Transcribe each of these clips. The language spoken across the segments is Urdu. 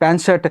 65,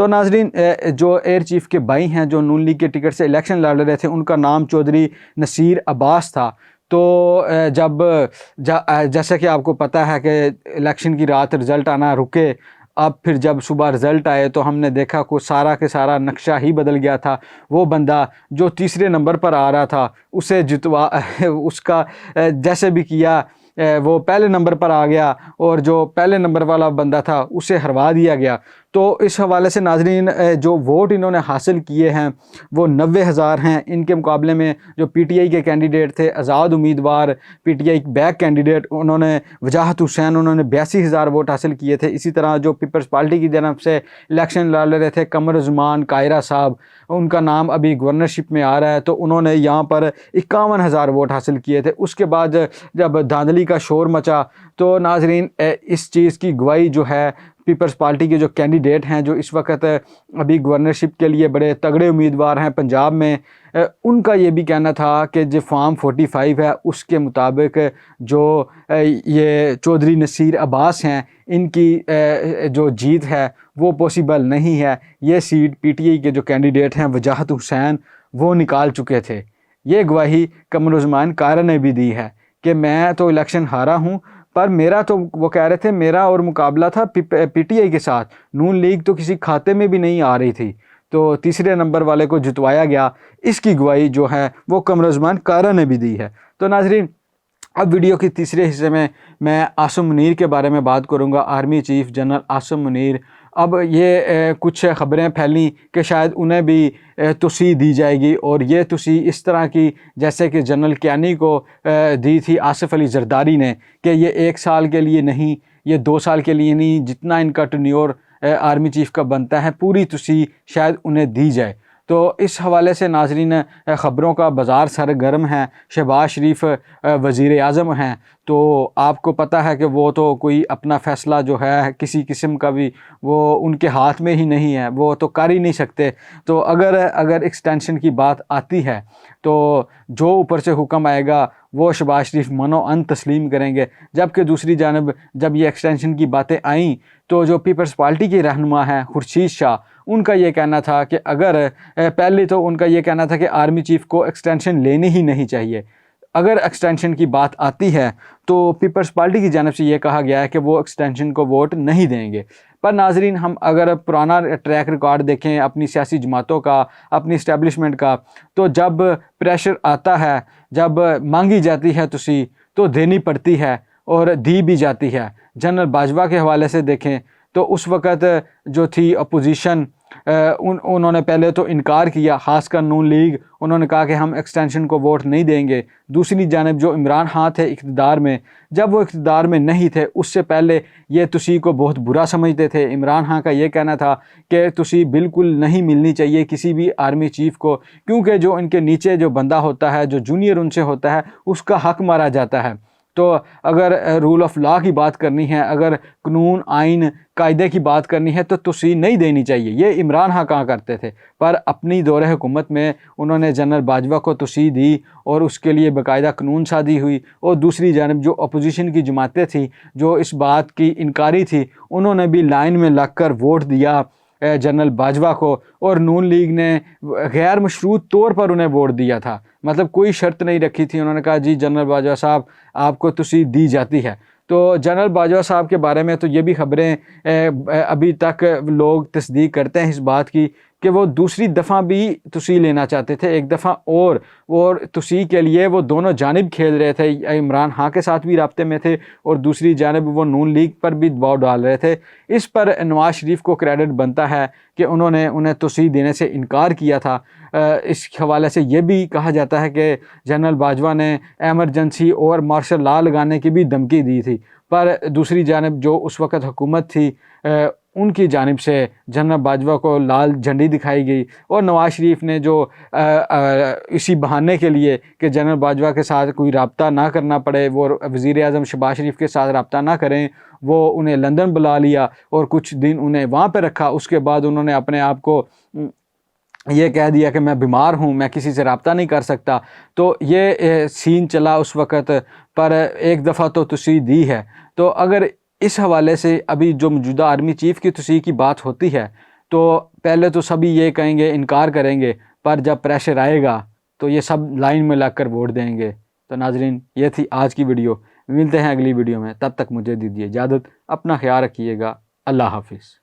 تو ناظرین جو ایئر چیف کے بھائی ہیں جو نون لیگ کے ٹکٹ سے الیکشن لڑ رہے تھے، ان کا نام چودھری نصیر عباس تھا۔ تو جیسا کہ آپ کو پتہ ہے کہ الیکشن کی رات رزلٹ آنا رکے، اب پھر جب صبح رزلٹ آئے تو ہم نے دیکھا کہ سارا کے سارا نقشہ ہی بدل گیا تھا۔ وہ بندہ جو تیسرے نمبر پر آ رہا تھا اسے اس کا جیسے بھی کیا وہ پہلے نمبر پر آ گیا، اور جو پہلے نمبر والا بندہ تھا اسے ہروا دیا گیا۔ تو اس حوالے سے ناظرین جو ووٹ انہوں نے حاصل کیے ہیں وہ 90,000 ہیں۔ ان کے مقابلے میں جو پی ٹی آئی کے کینڈیڈیٹ تھے، آزاد امیدوار P T I back candidate, انہوں نے وجاہت حسین، انہوں نے 82,000 ووٹ حاصل کیے تھے۔ اسی طرح جو پیپلز پارٹی کی جانب سے الیکشن لڑ رہے تھے قمر زمان قاہرہ صاحب، ان کا نام ابھی گورنرشپ میں آ رہا ہے، تو انہوں نے یہاں پر 51,000 ووٹ حاصل کیے تھے۔ اس کے بعد جب دھاندلی کا شور مچا تو ناظرین اس چیز کی گواہی جو ہے پیپلز پارٹی کے جو کینڈیڈیٹ ہیں جو اس وقت ابھی گورنرشپ کے لیے بڑے تگڑے امیدوار ہیں پنجاب میں، ان کا یہ بھی کہنا تھا کہ جو فارم 45 ہے اس کے مطابق جو یہ چودھری نصیر عباس ہیں ان کی جو جیت ہے وہ پاسبل نہیں ہے۔ یہ سیٹ پی ٹی آئی کے جو کینڈیڈیٹ ہیں وجاہت حسین وہ نکال چکے تھے۔ یہ گواہی قمر زمان قاہرہ نے بھی دی ہے کہ میں تو الیکشن ہارا ہوں، پر میرا تو وہ کہہ رہے تھے میرا اور مقابلہ تھا پی ٹی آئی کے ساتھ، نون لیگ تو کسی کھاتے میں بھی نہیں آ رہی تھی، تو تیسرے نمبر والے کو جتوایا گیا۔ اس کی گواہی جو ہے وہ قمر زمان قاہرہ نے بھی دی ہے۔ تو ناظرین اب ویڈیو کے تیسرے حصے میں عاصم منیر کے بارے میں بات کروں گا۔ Army chief general Asim Munir, اب یہ کچھ خبریں پھیلیں کہ شاید انہیں بھی توسیع دی جائے گی، اور یہ توسیع اس طرح کی جیسے کہ جنرل کیانی کو دی تھی آصف علی زرداری نے، کہ یہ 1 سال کے لیے نہیں، یہ 2 سال کے لیے نہیں، جتنا ان کا ٹینیور آرمی چیف کا بنتا ہے پوری توسیع شاید انہیں دی جائے۔ تو اس حوالے سے ناظرین خبروں کا بازار سرگرم ہے۔ شہباز شریف وزیر اعظم ہیں، تو آپ کو پتہ ہے کہ وہ تو کوئی اپنا فیصلہ جو ہے کسی قسم کا بھی وہ ان کے ہاتھ میں ہی نہیں ہے، وہ تو کر ہی نہیں سکتے۔ تو اگر ایکسٹینشن کی بات آتی ہے تو جو اوپر سے حکم آئے گا وہ شہباز شریف منو ان تسلیم کریں گے۔ جبکہ دوسری جانب جب یہ ایکسٹینشن کی باتیں آئیں تو جو پیپلز پارٹی کے رہنما ہیں خورشید شاہ، ان کا یہ کہنا تھا کہ پہلے تو ان کا یہ کہنا تھا کہ آرمی چیف کو ایکسٹینشن لینی ہی نہیں چاہیے۔ اگر ایکسٹینشن کی بات آتی ہے تو پیپلز پارٹی کی جانب سے یہ کہا گیا ہے کہ وہ ایکسٹینشن کو ووٹ نہیں دیں گے۔ پر ناظرین ہم اگر پرانا ٹریک ریکارڈ دیکھیں اپنی سیاسی جماعتوں کا، اپنی اسٹیبلشمنٹ کا، تو جب پریشر آتا ہے، جب مانگی جاتی ہے توسیع تو دینی پڑتی ہے اور دی بھی جاتی ہے۔ جنرل باجوہ کے حوالے سے دیکھیں تو اس وقت جو تھی اپوزیشن، انہوں نے پہلے تو انکار کیا، خاص کر نون لیگ، انہوں نے کہا کہ ہم ایکسٹینشن کو ووٹ نہیں دیں گے۔ دوسری جانب جو عمران خان تھے اقتدار میں، جب وہ اقتدار میں نہیں تھے اس سے پہلے یہ توسیع کو بہت برا سمجھتے تھے۔ عمران خان کا یہ کہنا تھا کہ توسیع بالکل نہیں ملنی چاہیے کسی بھی آرمی چیف کو، کیونکہ جو ان کے نیچے جو بندہ ہوتا ہے، جو جونیئر ان سے ہوتا ہے، اس کا حق مارا جاتا ہے۔ تو اگر رول آف لا کی بات کرنی ہے، اگر قانون آئین قاعدے کی بات کرنی ہے تو توسیع نہیں دینی چاہیے۔ یہ عمران خان کہا کرتے تھے، پر اپنی دور حکومت میں انہوں نے جنرل باجوہ کو توسیع دی اور اس کے لیے باقاعدہ قانون سازی ہوئی۔ اور دوسری جانب جو اپوزیشن کی جماعتیں تھیں جو اس بات کی انکاری تھی، انہوں نے بھی لائن میں لگ کر ووٹ دیا جنرل باجوہ کو، اور نون لیگ نے غیر مشروط طور پر انہیں ووٹ دیا تھا، مطلب کوئی شرط نہیں رکھی تھی۔ انہوں نے کہا جی جنرل باجوہ صاحب آپ کو توسیع دی جاتی ہے۔ تو جنرل باجوہ صاحب کے بارے میں تو یہ بھی خبریں ابھی تک لوگ تصدیق کرتے ہیں اس بات کی کہ وہ دوسری دفعہ بھی توسیع لینا چاہتے تھے، ایک دفعہ اور توسیع کے لیے وہ دونوں جانب کھیل رہے تھے، عمران خان کے ساتھ بھی رابطے میں تھے اور دوسری جانب وہ نون لیگ پر بھی دباؤ ڈال رہے تھے۔ اس پر نواز شریف کو کریڈٹ بنتا ہے کہ انہوں نے انہیں توسیع دینے سے انکار کیا تھا۔ اس حوالے سے یہ بھی کہا جاتا ہے کہ جنرل باجوہ نے ایمرجنسی اور مارشل لا لگانے کی بھی دھمکی دی تھی، پر دوسری جانب جو اس وقت حکومت تھی ان کی جانب سے جنرل باجوہ کو لال جھنڈی دکھائی گئی، اور نواز شریف نے جو اسی بہانے کے لیے کہ جنرل باجوہ کے ساتھ کوئی رابطہ نہ کرنا پڑے، وہ وزیر اعظم شہباز شریف کے ساتھ رابطہ نہ کریں، وہ انہیں لندن بلا لیا اور کچھ دن انہیں وہاں پہ رکھا۔ اس کے بعد انہوں نے اپنے آپ کو یہ کہہ دیا کہ میں بیمار ہوں، میں کسی سے رابطہ نہیں کر سکتا۔ تو یہ سین چلا اس وقت، پر ایک دفعہ تو توسیع دی ہے۔ تو اگر اس حوالے سے ابھی جو موجودہ آرمی چیف کی توسیع کی بات ہوتی ہے تو پہلے تو سبھی یہ کہیں گے، انکار کریں گے، پر جب پریشر آئے گا تو یہ سب لائن میں لگ کر ووٹ دیں گے۔ تو ناظرین، یہ تھی آج کی ویڈیو، ملتے ہیں اگلی ویڈیو میں، تب تک مجھے دیجیے اجازت، اپنا خیال رکھیے گا، اللہ حافظ۔